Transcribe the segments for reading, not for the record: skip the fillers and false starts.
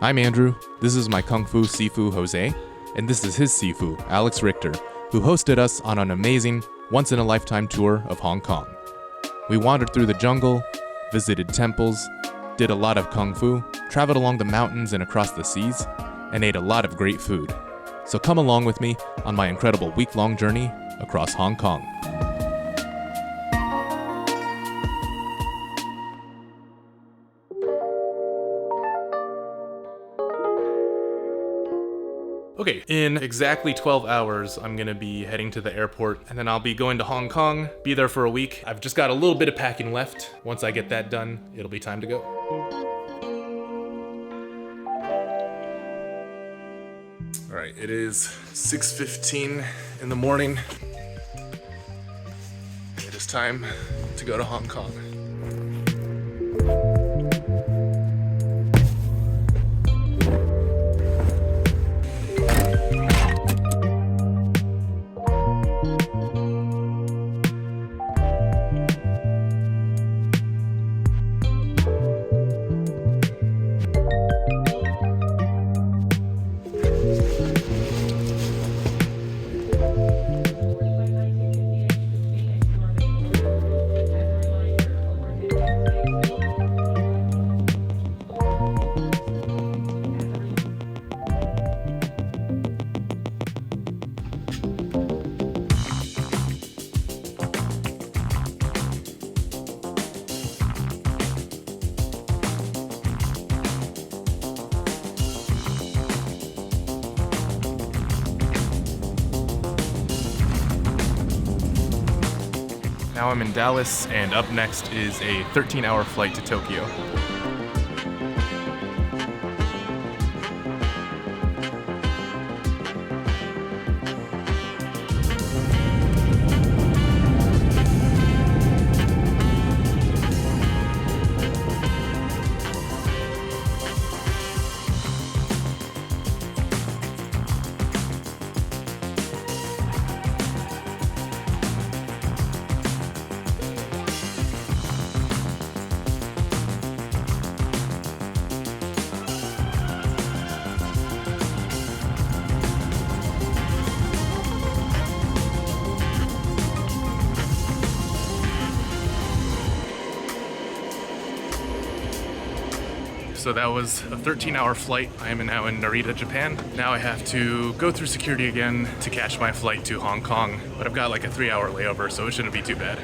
I'm Andrew, this is my Kung Fu Sifu Jose, and this is his Sifu, Alex Richter, who hosted us on an amazing, once-in-a-lifetime tour of Hong Kong. We wandered through the jungle, visited temples, did a lot of Kung Fu, traveled along the mountains and across the seas, and ate a lot of great food. So come along with me on my incredible week-long journey across Hong Kong. Okay, in exactly 12 hours, I'm gonna be heading to the airport, and then I'll be going to Hong Kong, be there for a week. I've just got a little bit of packing left. Once I get that done, it'll be time to go. All right, it is 6:15 in the morning. It is time to go to Hong Kong. Now I'm in Dallas, and up next is a 13-hour flight to Tokyo. So that was a 13-hour flight. I am now in Narita, Japan. Now I have to go through security again to catch my flight to Hong Kong, but I've got like a 3-hour layover, so it shouldn't be too bad.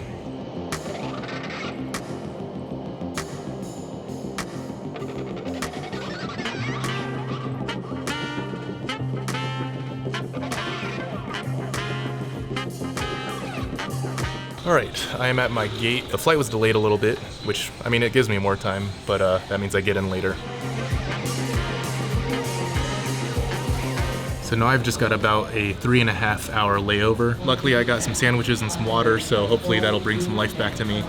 Alright, I am at my gate. The flight was delayed a little bit, which, I mean, it gives me more time, but that means I get in later. So now I've just got about a 3.5-hour layover. Luckily I got some sandwiches and some water, so hopefully that'll bring some life back to me.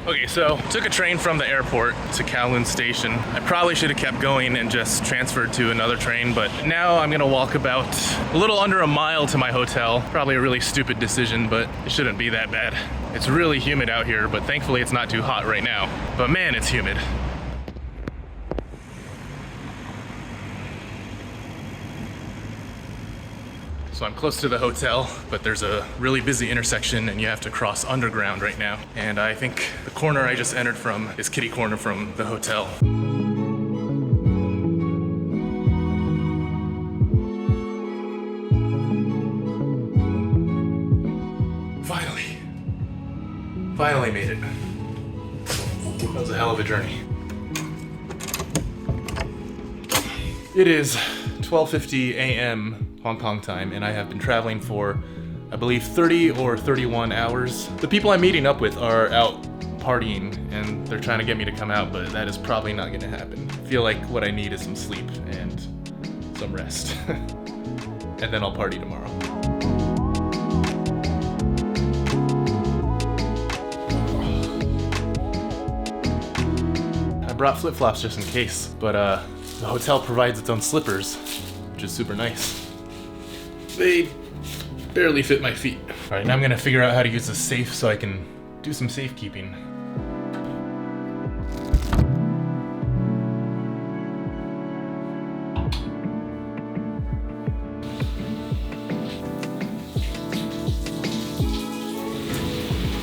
Okay, so took a train from the airport to Kowloon station. I probably should have kept going and just transferred to another train, but now I'm gonna walk about a little under a mile to my hotel. Probably a really stupid decision, but it shouldn't be that bad. It's really humid out here, but thankfully it's not too hot right now. But man, it's humid. So I'm close to the hotel, but there's a really busy intersection and you have to cross underground right now. And I think the corner I just entered from is kitty corner from the hotel. Finally made it. That was a hell of a journey. It is 12:50 a.m. Hong Kong time, and I have been traveling for, I believe, 30 or 31 hours. The people I'm meeting up with are out partying, and they're trying to get me to come out, but that is probably not gonna happen. I feel like what I need is some sleep and some rest. And then I'll party tomorrow. I brought flip-flops just in case, but the hotel provides its own slippers, which is super nice. They barely fit my feet. All right, now I'm gonna figure out how to use the safe so I can do some safekeeping.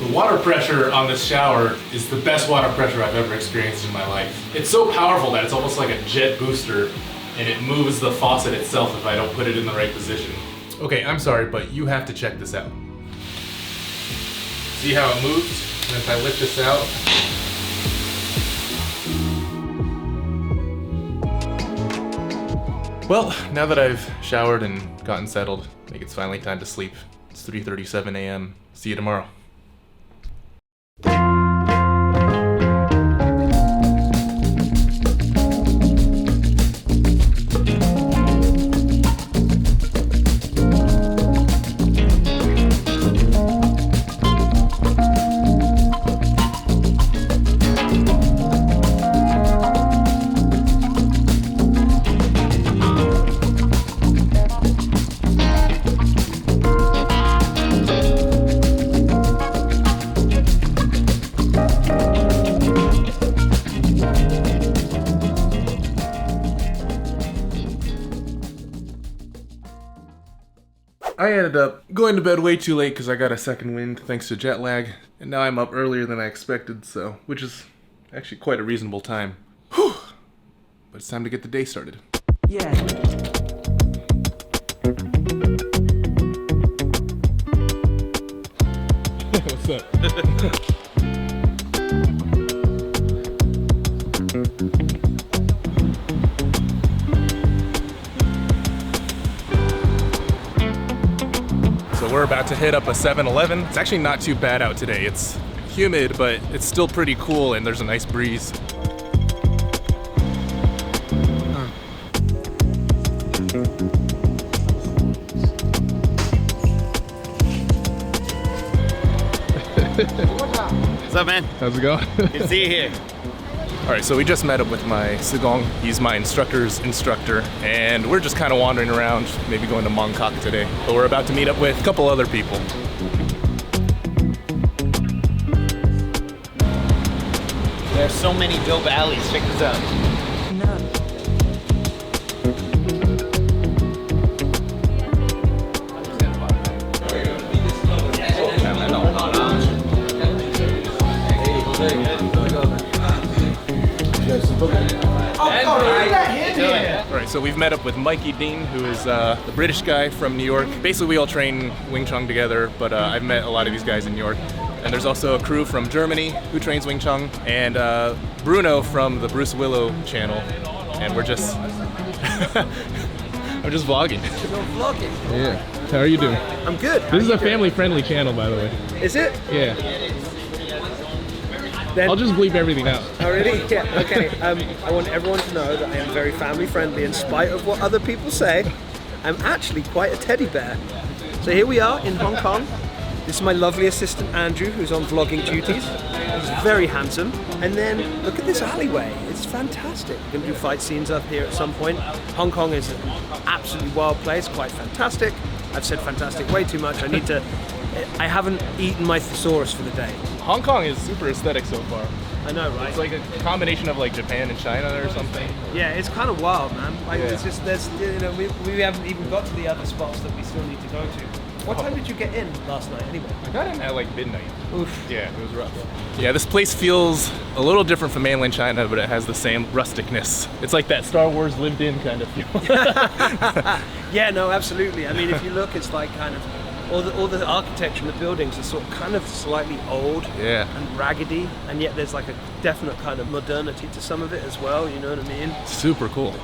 The water pressure on this shower is the best water pressure I've ever experienced in my life. It's so powerful that it's almost like a jet booster, and it moves the faucet itself if I don't put it in the right position. Okay, I'm sorry, but you have to check this out. See how it moves? And if I lift this out, well, now that I've showered and gotten settled, I think it's finally time to sleep. It's 3:37 a.m. See you tomorrow. I ended up going to bed way too late because I got a second wind thanks to jet lag, and now I'm up earlier than I expected, so which is actually quite a reasonable time. Whew. But it's time to get the day started. Yeah. What's up? So we're about to hit up a 7-Eleven. It's actually not too bad out today. It's humid, but it's still pretty cool, and there's a nice breeze. What's up, man? How's it going? Good to see you here. All right, so we just met up with my Sigong. He's my instructor's instructor, and we're just kind of wandering around, maybe going to Mongkok today. But we're about to meet up with a couple other people. There's so many dope alleys. Check this out. No. All right, so we've met up with Mikey Dean, who is the British guy from New York. Basically, we all train Wing Chun together, but I've met a lot of these guys in New York. And there's also a crew from Germany who trains Wing Chun, and Bruno from the Bruce Willow channel. And we're just, I'm just vlogging. You're vlogging. Yeah. How are you doing? I'm good. This is a family-friendly channel, by the way. Is it? Yeah. Then, I'll just bleep everything out. oh, really? Yeah, okay. I want everyone to know that I am very family friendly in spite of what other people say. I'm actually quite a teddy bear. So here we are in Hong Kong. This is my lovely assistant Andrew, who's on vlogging duties. He's very handsome. And then look at this alleyway. It's fantastic. We're going to do fight scenes up here at some point. Hong Kong is an absolutely wild place, quite fantastic. I've said fantastic way too much. I haven't eaten my thesaurus for the day. Hong Kong is super aesthetic so far. I know, right? It's like a combination of like Japan and China or something. Yeah, it's kind of wild, man. Like, Yeah. it's just, we haven't even got to the other spots that we still need to go to. What time did you get in last night, anyway? I got in at like midnight. Oof. Yeah, it was rough. Yeah, this place feels a little different from mainland China, but it has the same rusticness. It's like that Star Wars lived in kind of feel. Yeah, no, absolutely. I mean, if you look, it's like kind of all the architecture in the buildings are sort of kind of slightly old and raggedy, and yet there's like a definite kind of modernity to some of it as well, you know what I mean? Super cool.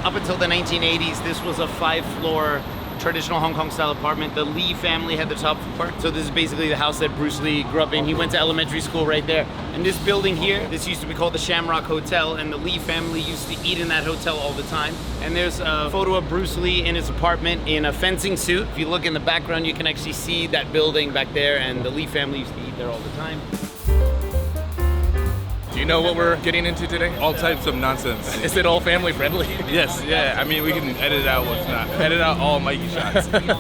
Up until the 1980s, this was a 5-floor traditional Hong Kong style apartment. The Lee family had the top floor. So this is basically the house that Bruce Lee grew up in. He went to elementary school right there. And this building here, this used to be called the Shamrock Hotel, and the Lee family used to eat in that hotel all the time. And there's a photo of Bruce Lee in his apartment in a fencing suit. If you look in the background, you can actually see that building back there, and the Lee family used to eat there all the time. Do you know what we're getting into today? All types of nonsense. Is it all family friendly? Yes, yeah. I mean, we can edit out what's not. Edit out all Mikey shots. Come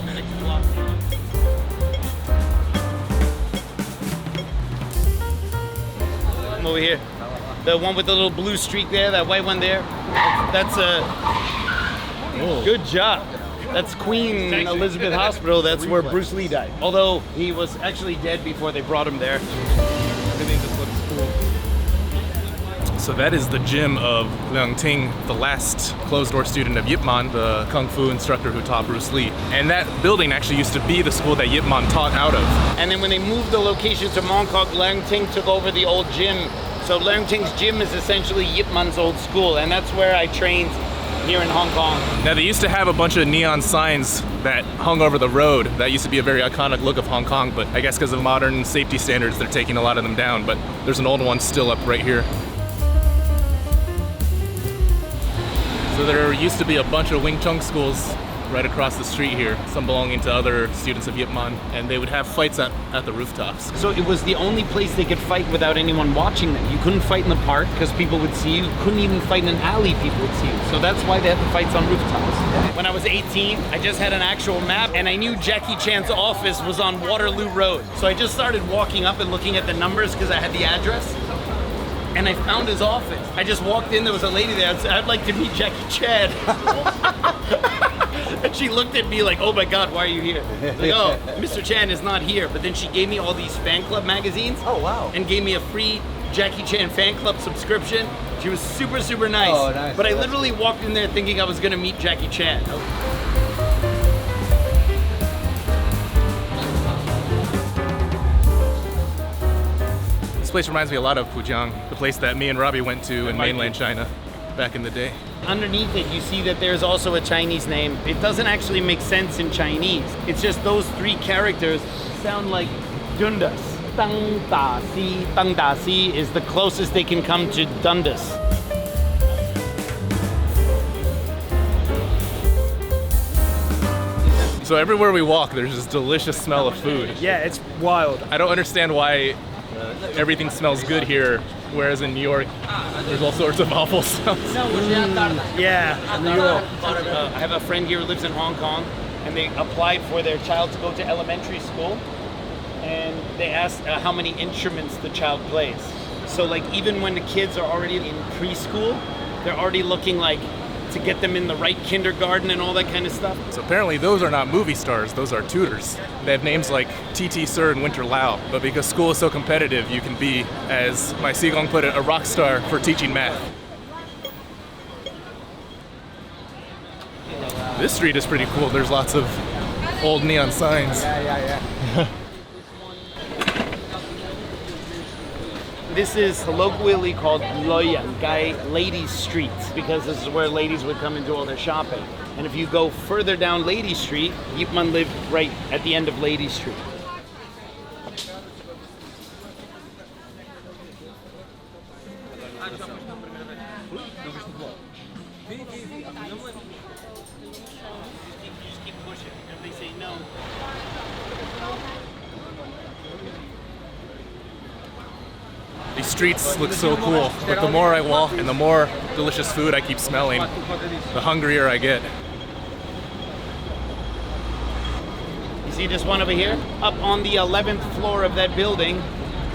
over here. The one with the little blue streak there, that white one there. That's a good job. That's Queen Elizabeth Hospital. That's where Bruce Lee died. Although he was actually dead before they brought him there. Everything just looks cool. So that is the gym of Leung Ting, the last closed-door student of Yip Man, the kung fu instructor who taught Bruce Lee. And that building actually used to be the school that Yip Man taught out of. And then when they moved the location to Mongkok, Leung Ting took over the old gym. So Leung Ting's gym is essentially Yip Man's old school, and that's where I trained here in Hong Kong. Now they used to have a bunch of neon signs that hung over the road. That used to be a very iconic look of Hong Kong, but I guess because of modern safety standards, they're taking a lot of them down. But there's an old one still up right here. So there used to be a bunch of Wing Chun schools right across the street here, some belonging to other students of Yip Man, and they would have fights at the rooftops. So it was the only place they could fight without anyone watching them. You couldn't fight in the park because people would see you. You couldn't even fight in an alley, people would see you. So that's why they had the fights on rooftops. When I was 18, I just had an actual map, and I knew Jackie Chan's office was on Waterloo Road. So I just started walking up and looking at the numbers because I had the address. And I found his office. I just walked in, there was a lady there, I said, I'd like to meet Jackie Chan. And she looked at me like, oh my God, why are you here? Like, oh, Mr. Chan is not here. But then she gave me all these fan club magazines. Oh, wow. And gave me a free Jackie Chan fan club subscription. She was super, super nice. Oh, nice. But I literally walked in there thinking I was gonna meet Jackie Chan. This place reminds me a lot of Pujiang, the place that me and Robby went to in mainland China back in the day. Underneath it, you see that there's also a Chinese name. It doesn't actually make sense in Chinese. It's just those 3 characters sound like Dundas. Dang Da Si is the closest they can come to Dundas. So everywhere we walk, there's this delicious smell of food. Yeah, it's wild. I don't understand why everything smells good here, whereas in New York, there's all sorts of awful smells. Yeah, New York. I have a friend here who lives in Hong Kong, and they applied for their child to go to elementary school, and they asked how many instruments the child plays. So like even when the kids are already in preschool, they're already looking like to get them in the right kindergarten and all that kind of stuff. So apparently those are not movie stars, those are tutors. They have names like T.T. Sir and Winter Lau, but because school is so competitive, you can be, as my Sigong put it, a rock star for teaching math. This street is pretty cool. There's lots of old neon signs. Yeah. This is colloquially called Loyang Gai Ladies Street, because this is where ladies would come and do all their shopping. And if you go further down Lady Street, Yip Man lived right at the end of Lady Street. These streets look so cool, but the more I walk and the more delicious food I keep smelling, the hungrier I get. You see this one over here? Up on the 11th floor of that building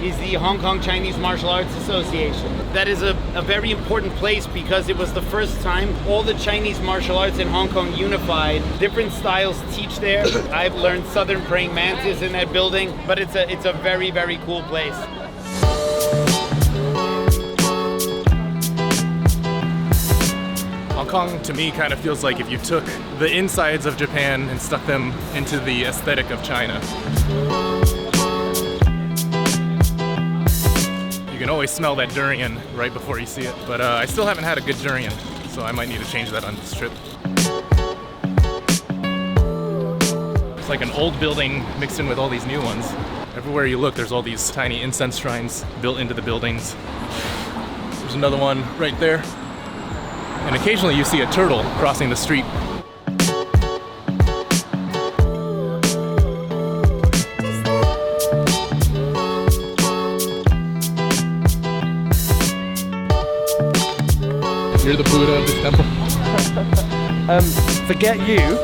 is the Hong Kong Chinese Martial Arts Association. That is a very important place because it was the first time all the Chinese martial arts in Hong Kong unified. Different styles teach there. I've learned Southern Praying Mantis in that building, but it's a very, very cool place. Hong Kong, to me, kind of feels like if you took the insides of Japan and stuck them into the aesthetic of China. You can always smell that durian right before you see it, but I still haven't had a good durian, so I might need to change that on this trip. It's like an old building mixed in with all these new ones. Everywhere you look, there's all these tiny incense shrines built into the buildings. There's another one right there. And occasionally you see a turtle crossing the street. You're the Buddha of this temple. Forget you.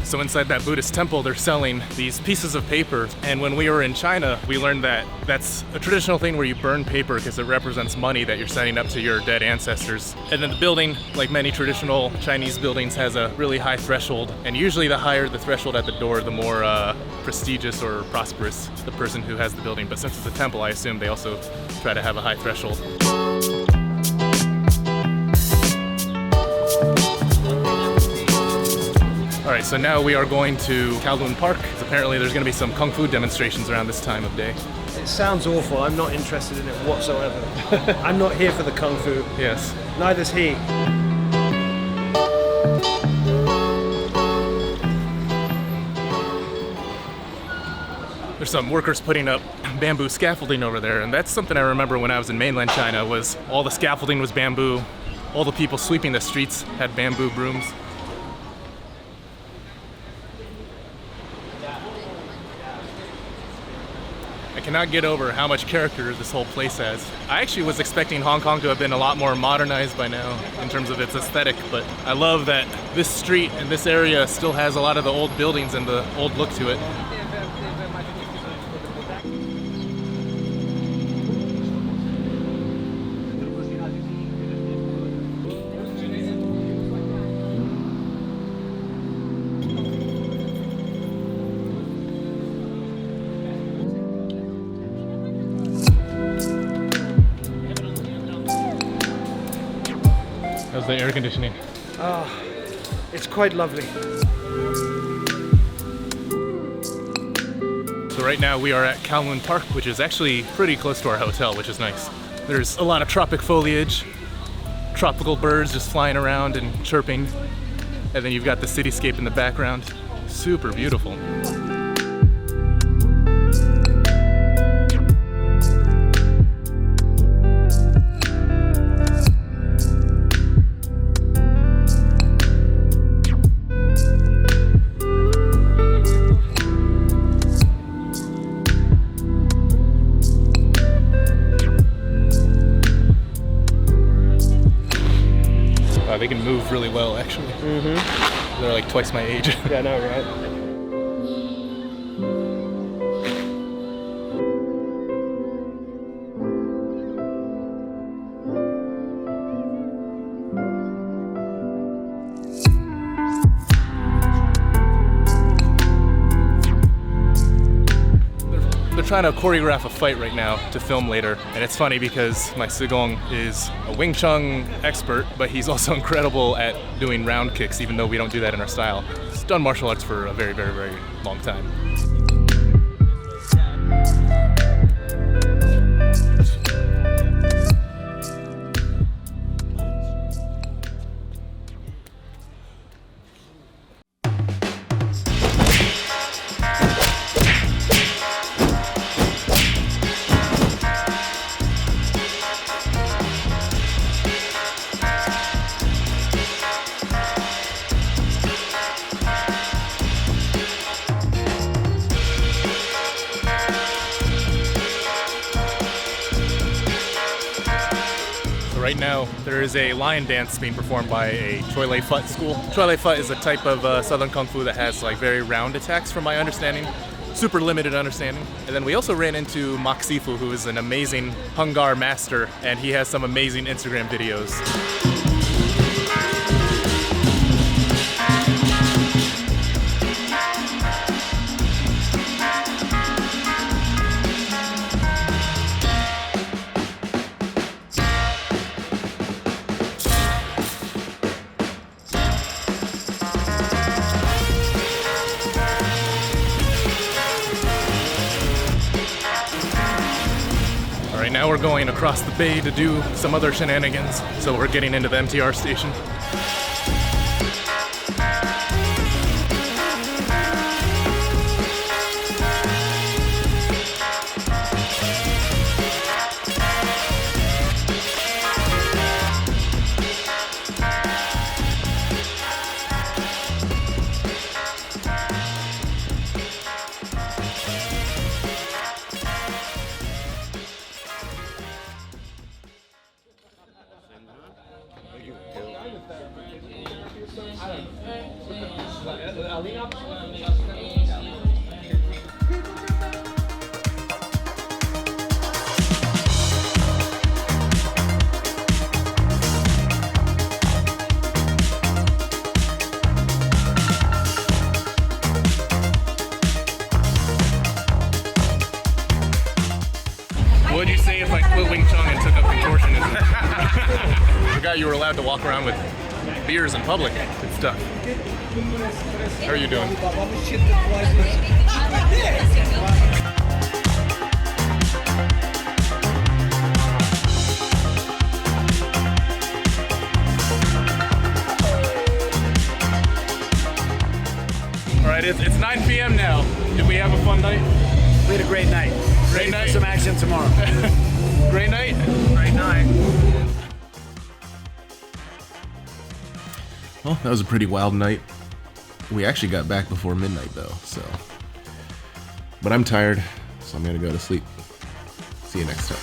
So inside that Buddhist temple, they're selling these pieces of paper. And when we were in China, we learned that that's a traditional thing where you burn paper because it represents money that you're sending up to your dead ancestors. And then the building, like many traditional Chinese buildings, has a really high threshold. And usually the higher the threshold at the door, the more prestigious or prosperous the person who has the building. But since it's a temple, I assume they also try to have a high threshold. All right, so now we are going to Kowloon Park. Apparently there's going to be some kung fu demonstrations around this time of day. It sounds awful. I'm not interested in it whatsoever. I'm not here for the kung fu. Yes. Neither's he. There's some workers putting up bamboo scaffolding over there, and that's something I remember when I was in mainland China, was all the scaffolding was bamboo. All the people sweeping the streets had bamboo brooms. I cannot get over how much character this whole place has. I actually was expecting Hong Kong to have been a lot more modernized by now in terms of its aesthetic, but I love that this street and this area still has a lot of the old buildings and the old look to it. How's the air conditioning? It's quite lovely. So right now we are at Kowloon Park, which is actually pretty close to our hotel, which is nice. There's a lot of tropic foliage, tropical birds just flying around and chirping, and then you've got the cityscape in the background. Super beautiful. They can move really well, actually. Mm-hmm. They're like twice my age. Yeah, I know, right? They're trying to choreograph a fight right now to film later, and it's funny because my Sigong is a Wing Chun expert, but he's also incredible at doing round kicks, even though we don't do that in our style. He's done martial arts for a very, very, very long time. Right now, there is a lion dance being performed by a Choi Lei Fut school. Choi Lei Fut is a type of Southern Kung Fu that has like very round attacks from my understanding. Super limited understanding. And then we also ran into Mak Sifu, who is an amazing Hung Gar master, and he has some amazing Instagram videos. Right now we're going across the bay to do some other shenanigans, so we're getting into the MTR station. What'd you say if I quit Wing Chun and took up contortionism? I forgot you were allowed to walk around with beers in public and stuff. How are you doing? All right, it's 9 p.m. now. Did we have a fun night? We had a great night. Great night. Some action tomorrow. Great night. Great night. Well, that was a pretty wild night. We actually got back before midnight though, so. But I'm tired, so I'm gonna go to sleep. See you next time.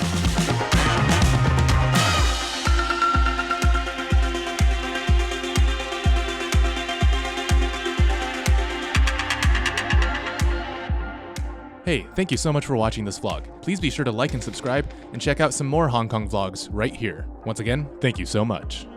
Hey, thank you so much for watching this vlog. Please be sure to like and subscribe, and check out some more Hong Kong vlogs right here. Once again, thank you so much.